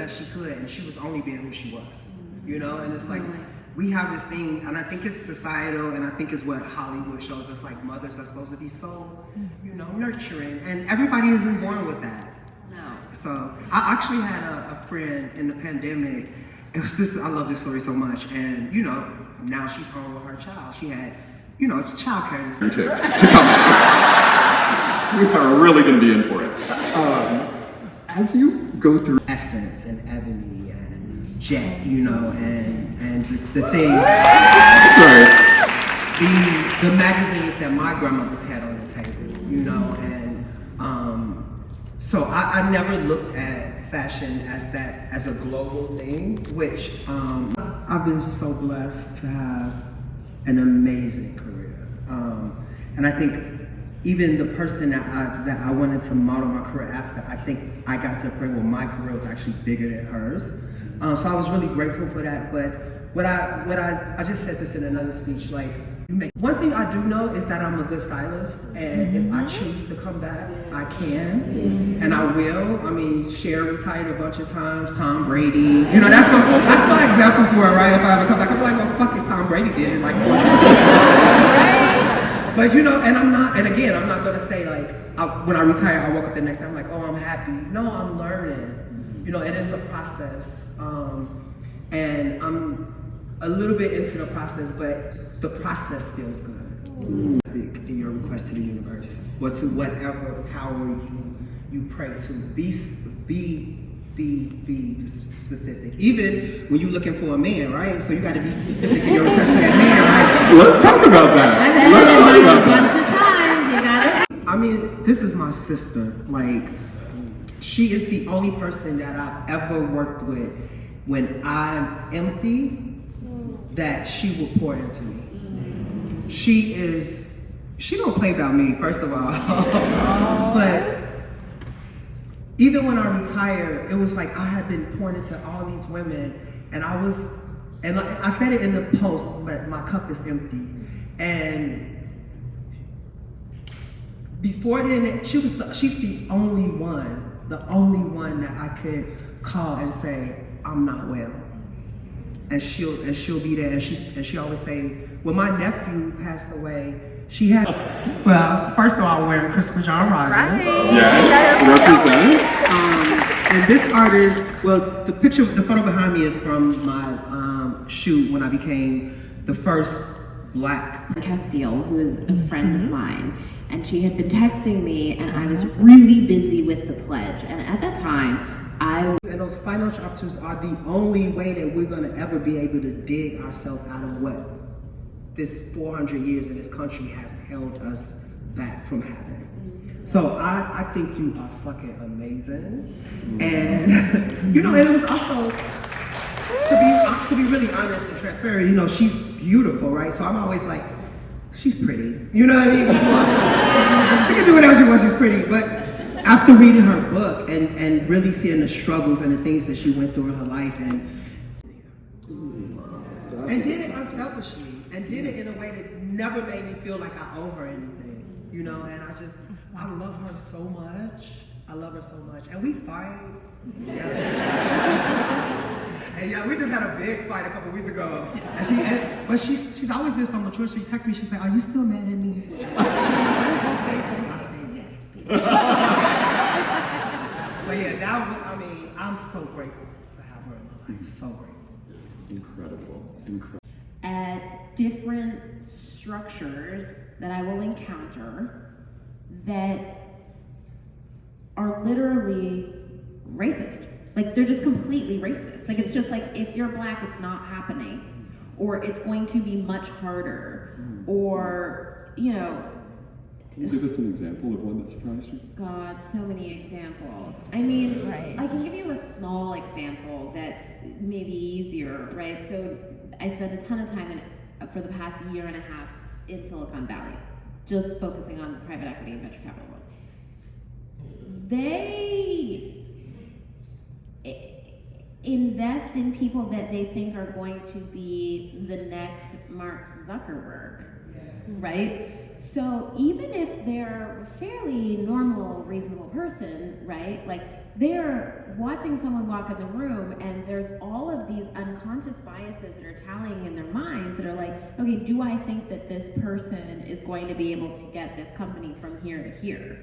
best she could, and she was only being who she was, you know? And it's like, we have this thing, and I think it's societal, and I think it's what Hollywood shows us, like mothers are supposed to be so, you know, nurturing, and everybody isn't born with that. No. So I actually had a friend in the pandemic. It was this, I love this story so much, and you know, now she's home with her child. She had, you know, child care. Tips to come. We are really going to be in for it. As you go through Essence and Ebony and Jet, you know, and the things, the magazines that my grandmothers had on the table, you know, and so I never looked at fashion as a global thing, which I've been so blessed to have an amazing career, and I think even the person that I wanted to model my career after, I think I got to a point where my career was actually bigger than hers. So I was really grateful for that. But I just said this in another speech, like, one thing I do know is that I'm a good stylist, and if I choose to come back, I can, and I will. I mean, Cher retired a bunch of times, Tom Brady, you know, that's my example for it, right? If I ever come back, I'm like, well, fuck it, Tom Brady did it, like, but you know, and I'm not gonna say like, when I retire, I woke up the next day, I'm like, oh, I'm happy. No, I'm learning, you know, and it's a process, and I'm a little bit into the process, but the process feels good. Speak in your request to the universe, or to whatever power you pray to. Be specific. Even when you're looking for a man, right? So you got to be specific in your request to that man, right? Let's talk about that. I've had it a bunch of times. You got it. I mean, this is my sister. Like, she is the only person that I've ever worked with when I'm empty that she will pour into me. She don't play about me, first of all. But even when I retired, it was like I had been pointed to all these women, and I said it in the post, but my cup is empty. And before then, she's the only one that I could call and say, I'm not well. And she'll be there, and she always say, when my nephew passed away, she had, well, first of all, wearing Christopher John Rogers. Right. Yes, represent. And this artist, well, the photo behind me is from my shoot when I became the first Black. Castile, who is a friend of mine, and she had been texting me, and I was really busy with the pledge, and at that time, and those financial opportunities are the only way that we're gonna ever be able to dig ourselves out of what this 400 years in this country has held us back from having. So I think you are fucking amazing. And, you know, and it was also, to be really honest and transparent, you know, she's beautiful, right? So I'm always like, she's pretty. You know what I mean? She can do whatever she wants, she's pretty. But after reading her book and really seeing the struggles and the things that she went through in her life, and did it unselfishly, and did it in a way that never made me feel like I owe her anything, you know, and I love her so much. I love her so much. And we fight. Yeah. And yeah, we just had a big fight a couple weeks ago. But she's always been so mature. She texts me, she said, are you still mad at me? I say yes. But yeah, I'm so grateful to have her in my life. So grateful. Incredible. at different structures that I will encounter that are literally racist. Like, they're just completely racist. Like, it's just like, if you're black, it's not happening, or it's going to be much harder, or, you know. Can you give us an example of one that surprised you? God, so many examples. I mean, I can give you a small example that's maybe easier, right? So I spent a ton of time for the past year and a half in Silicon Valley, just focusing on private equity and venture capital world. They invest in people that they think are going to be the next Mark Zuckerberg, right? So even if they're a fairly normal, reasonable person, right? Like, they're watching someone walk in the room, and there's all of these unconscious biases that are tallying in their minds that are like, okay, do I think that this person is going to be able to get this company from here to here,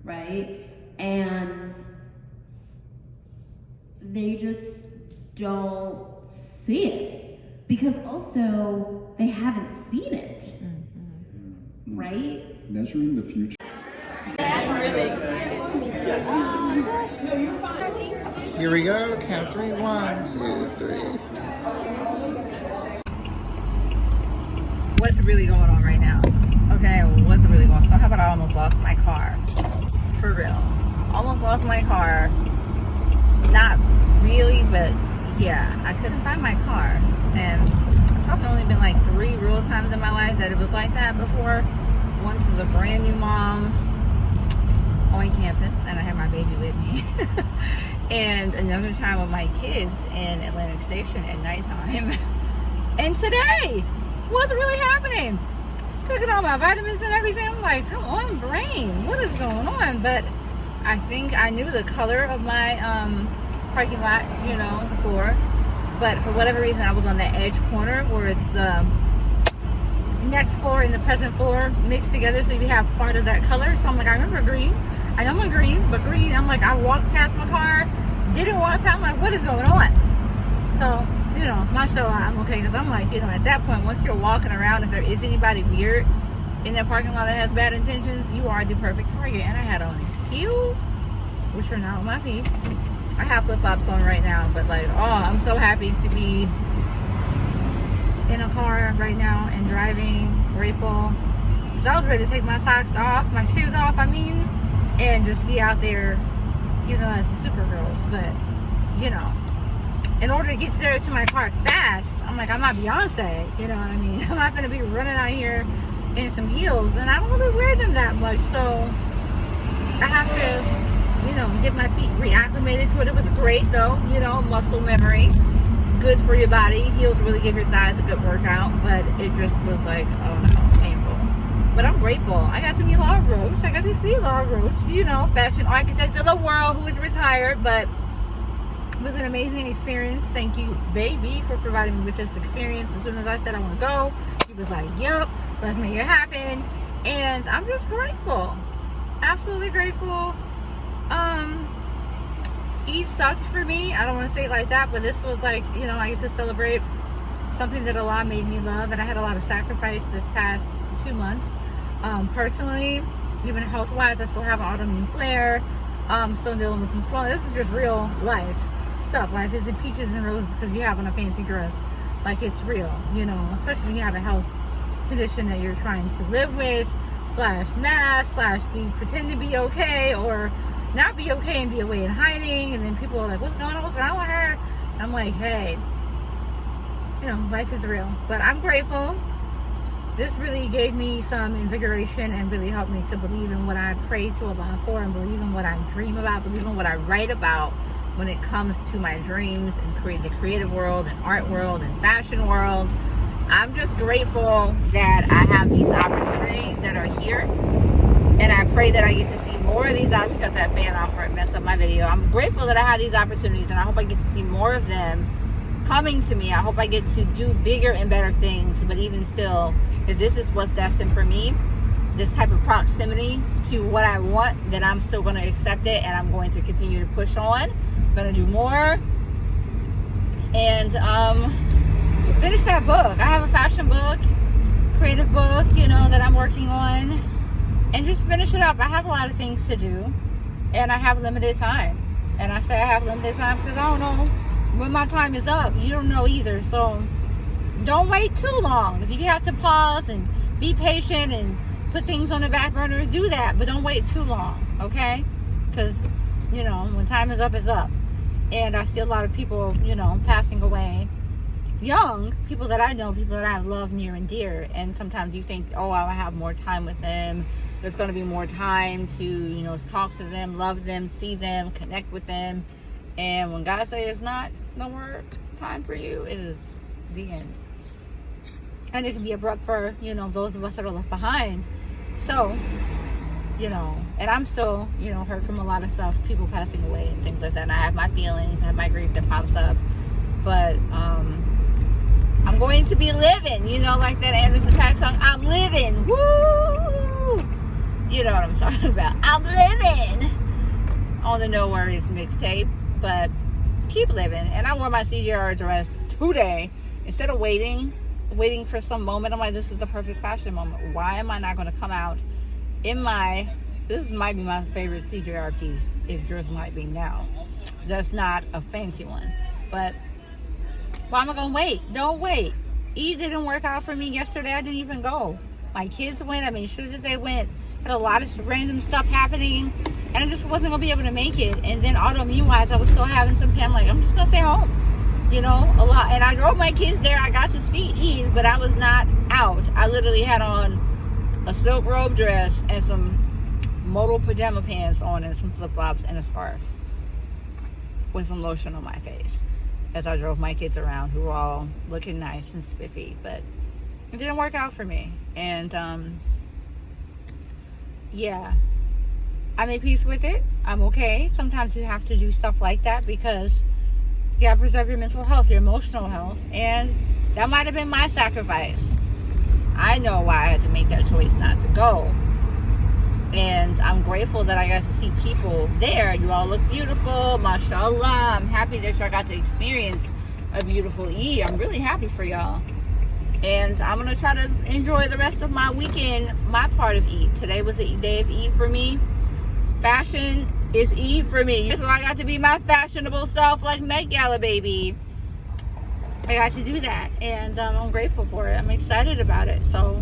right? And they just don't see it, because also they haven't seen it, right? Measuring the future. I'm really excited to meet you. Here we go. Count three. 1, 2, 3. What's really going on right now? Okay, what's really going on? So how about I almost lost my car? For real. Almost lost my car. Not really, but yeah, I couldn't find my car. And it's probably only been like 3 real times in my life that it was like that before. Once as a brand new mom on campus, and I had my baby with me. And another time with my kids in Atlantic Station at nighttime. And today, what's really happening? Taking all my vitamins and everything. I'm like, come on, brain, what is going on? But I think I knew the color of my parking lot, you know, the floor. But for whatever reason, I was on the edge corner where it's the next floor and the present floor mixed together, so you have part of that color. So I'm like, I remember green. I know I'm green, but green, I'm like, I walked past my car, didn't walk past, I'm like, what is going on? So, you know, mashallah, I'm okay, because I'm like, you know, at that point, once you're walking around, if there is anybody weird in that parking lot that has bad intentions, you are the perfect target. And I had on heels, which are not on my feet. I have flip-flops on right now, but like, oh, I'm so happy to be in a car right now and driving, grateful. Because I was ready to take my socks off, my shoes off, I mean, and just be out there, you know, as the Supergirls. But, you know, in order to get there to my car fast, I'm like, I'm not Beyonce, you know what I mean? I'm not going to be running out here in some heels, and I don't really wear them that much, so I have to, you know, get my feet reacclimated to it. It was great though, you know, muscle memory, good for your body. Heels really give your thighs a good workout, but it just was like, oh no, painful. But I'm grateful. I got to meet Law Roach. I got to see Law Roach, you know, fashion architect of the world who is retired, but it was an amazing experience. Thank you, baby, for providing me with this experience. As soon as I said I want to go, he was like, yep, let's make it happen. And I'm just grateful. Absolutely grateful. Eid sucked for me. I don't want to say it like that, but this was like, you know, I get to celebrate something that Allah made me love, and I had a lot of sacrifice this past 2 months. Personally, even health-wise, I still have an autoimmune flare. Still dealing with some swelling. This is just real life stuff. Life isn't peaches and roses because you have on a fancy dress. Like, it's real, you know, especially when you have a health condition that you're trying to live with, /mask, pretend to be okay, or not be okay and be away in hiding. And then people are like, what's going on? What's wrong with her? And I'm like, hey, you know, life is real. But I'm grateful. This really gave me some invigoration and really helped me to believe in what I pray to Allah for, and believe in what I dream about, believe in what I write about when it comes to my dreams and the creative world and art world and fashion world. I'm just grateful that I have these opportunities that are here, and I pray that I get to see more of these. I cut that fan off or it messed up my video. I'm grateful that I have these opportunities, and I hope I get to see more of them coming to me. I hope I get to do bigger and better things. But even still, if this is what's destined for me, this type of proximity to what I want, then I'm still going to accept it, and I'm going to continue to push on. I'm going to do more and finish that book. I have a fashion book, creative book, you know, that I'm working on, and just finish it up. I have a lot of things to do, and I have limited time. And I say I have limited time because I don't know when my time is up. You don't know either, so don't wait too long. If you have to pause and be patient and put things on the back burner, do that, but don't wait too long, okay? Because, you know, when time is up, it's up. And I see a lot of people, you know, passing away young, people that I know, people that I have loved near and dear. And sometimes you think, oh, I'll have more time with them. There's going to be more time to, you know, talk to them, love them, see them, connect with them. And when God says it's not no more time for you, it is the end. And it can be abrupt for, you know, those of us that are left behind. So you know, and I'm still, you know, hurt from a lot of stuff, people passing away and things like that. And I have my feelings, I have my grief that pops up, but I'm going to be living, you know, like that Anderson .Paak song, I'm living, woo! You know what I'm talking about. I'm living on the No Worries mixtape, but keep living. And I wore my CJR dress today instead of waiting for some moment. I'm like, this is the perfect fashion moment. Why am I not going to come out in this might be my favorite CJR piece, if yours might be now. That's not a fancy one, but why am I going to wait? Don't wait. E didn't work out for me yesterday. I didn't even go. My kids went. I made sure that they went. Had a lot of random stuff happening, and I just wasn't going to be able to make it. And then autoimmune wise, I was still having some pain. I'm like, I'm just going to stay home. You know, a lot. And I drove my kids there. I got to see Eve, but I was not out. I literally had on a silk robe dress and some modal pajama pants on and some flip-flops and a scarf with some lotion on my face as I drove my kids around, who were all looking nice and spiffy. But it didn't work out for me. And yeah, I made peace with it. I'm okay. Sometimes you have to do stuff like that because you gotta preserve your mental health, your emotional health, and that might have been my sacrifice. I know why I had to make that choice not to go. And I'm grateful that I got to see people there. You all look beautiful, mashallah. I'm happy that y'all got to experience a beautiful Eid. I'm really happy for y'all. And I'm going to try to enjoy the rest of my weekend, my part of Eid. Today was a day of Eid for me. Fashion is Eid for me. So I got to be my fashionable self like Met Gala, baby. I got to do that. And I'm grateful for it. I'm excited about it. So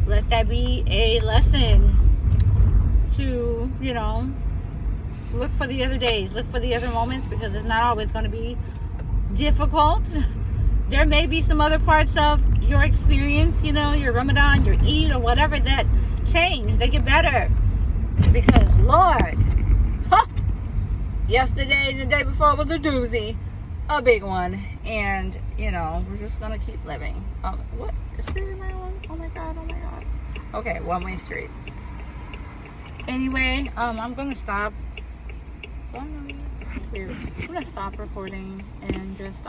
let that be a lesson to, you know, look for the other days. Look for the other moments, because it's not always going to be difficult. There may be some other parts of your experience, you know, your Ramadan, your Eid, or whatever, that change. They get better. Because, Lord, yesterday and the day before was a doozy. A big one. And, you know, we're just going to keep living. What? Is street am I on? Oh my God, oh my God. Okay, one-way street. Anyway, I'm going to stop. I'm going to stop recording and just,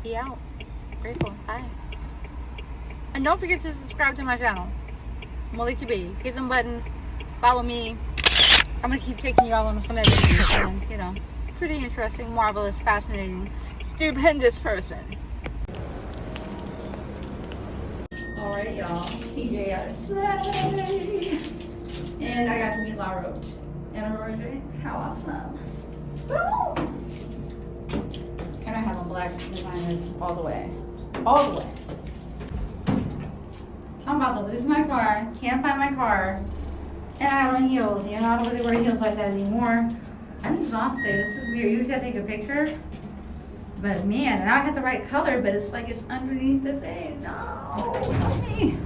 be out. Grateful. Bye. And don't forget to subscribe to my channel, Maliki B. Hit them buttons. Follow me. I'm going to keep taking you all on some adventures. And, you know, pretty interesting, marvelous, fascinating, stupendous person. Alright, y'all. TJ out today. And I got to meet Law Roach and Aurora James. How awesome. Woo! And I have a black designers all the way. All the way. So I'm about to lose my car. Can't find my car. And I have on heels. You know, I don't really wear heels like that anymore. I'm exhausted. This is weird. Usually I take a picture. But man, now I have the right color, but it's like it's underneath the thing. No, help me.